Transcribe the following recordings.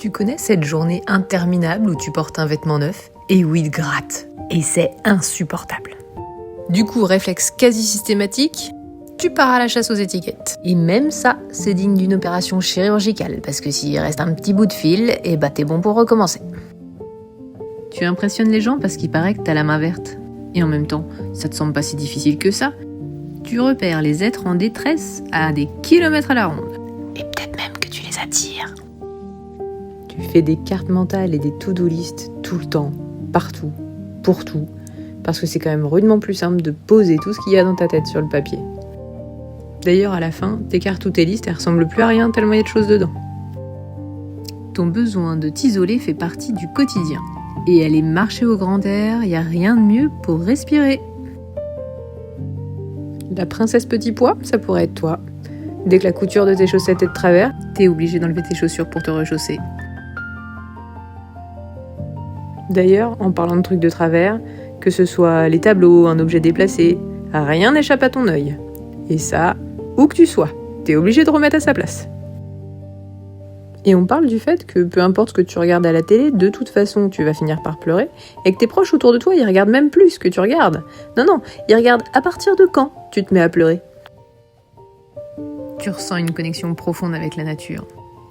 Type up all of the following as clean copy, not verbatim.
Tu connais cette journée interminable où tu portes un vêtement neuf et où il gratte. Et c'est insupportable. Du coup, réflexe quasi systématique, tu pars à la chasse aux étiquettes. Et même ça, c'est digne d'une opération chirurgicale, parce que s'il reste un petit bout de fil, et bah t'es bon pour recommencer. Tu impressionnes les gens parce qu'il paraît que t'as la main verte. Et en même temps, ça te semble pas si difficile que ça. Tu repères les êtres en détresse à des kilomètres à la ronde. Et peut-être même que tu les attires. Tu fais des cartes mentales et des to-do list tout le temps, partout, pour tout, parce que c'est quand même rudement plus simple de poser tout ce qu'il y a dans ta tête sur le papier. D'ailleurs, à la fin, tes cartes ou tes listes, elles ressemblent plus à rien tellement il y a de choses dedans. Ton besoin de t'isoler fait partie du quotidien. Et aller marcher au grand air, y a rien de mieux pour respirer. La princesse petit pois, ça pourrait être toi. Dès que la couture de tes chaussettes est de travers, t'es obligé d'enlever tes chaussures pour te rechausser. D'ailleurs, en parlant de trucs de travers, que ce soit les tableaux, un objet déplacé, rien n'échappe à ton œil. Et ça, où que tu sois, t'es obligé de remettre à sa place. Et on parle du fait que peu importe ce que tu regardes à la télé, de toute façon tu vas finir par pleurer, et que tes proches autour de toi, ils regardent même plus ce que tu regardes. Non, ils regardent à partir de quand tu te mets à pleurer. Tu ressens une connexion profonde avec la nature.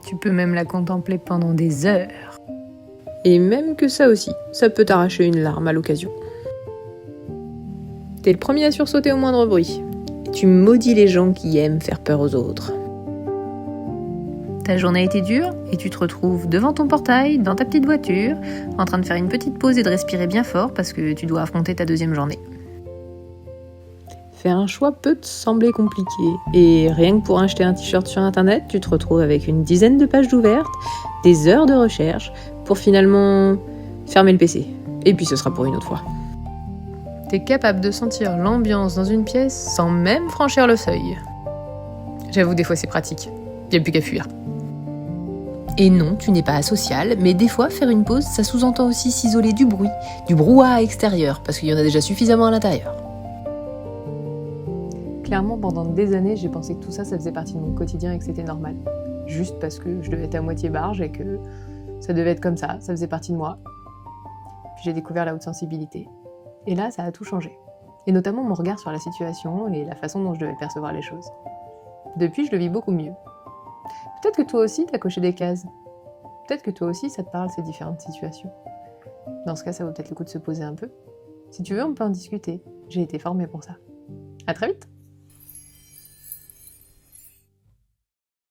Tu peux même la contempler pendant des heures. Et même que ça aussi, ça peut t'arracher une larme à l'occasion. T'es le premier à sursauter au moindre bruit. Et tu maudis les gens qui aiment faire peur aux autres. Ta journée a été dure et tu te retrouves devant ton portail, dans ta petite voiture, en train de faire une petite pause et de respirer bien fort parce que tu dois affronter ta deuxième journée. Faire un choix peut te sembler compliqué et rien que pour acheter un t-shirt sur internet, tu te retrouves avec une dizaine de pages d'ouvertes, des heures de recherche pour finalement fermer le PC. Et puis ce sera pour une autre fois. T'es capable de sentir l'ambiance dans une pièce sans même franchir le seuil. J'avoue, des fois c'est pratique. Y a plus qu'à fuir. Et non, tu n'es pas asocial, mais des fois, faire une pause, ça sous-entend aussi s'isoler du bruit, du brouhaha extérieur, parce qu'il y en a déjà suffisamment à l'intérieur. Clairement, pendant des années, j'ai pensé que tout ça, ça faisait partie de mon quotidien et que c'était normal. Juste parce que je devais être à moitié barge et que ça devait être comme ça faisait partie de moi. Puis j'ai découvert la haute sensibilité. Et là, ça a tout changé. Et notamment mon regard sur la situation et la façon dont je devais percevoir les choses. Depuis, je le vis beaucoup mieux. Peut-être que toi aussi, t'as coché des cases. Peut-être que toi aussi, ça te parle, ces différentes situations. Dans ce cas, ça vaut peut-être le coup de se poser un peu. Si tu veux, on peut en discuter. J'ai été formée pour ça. À très vite!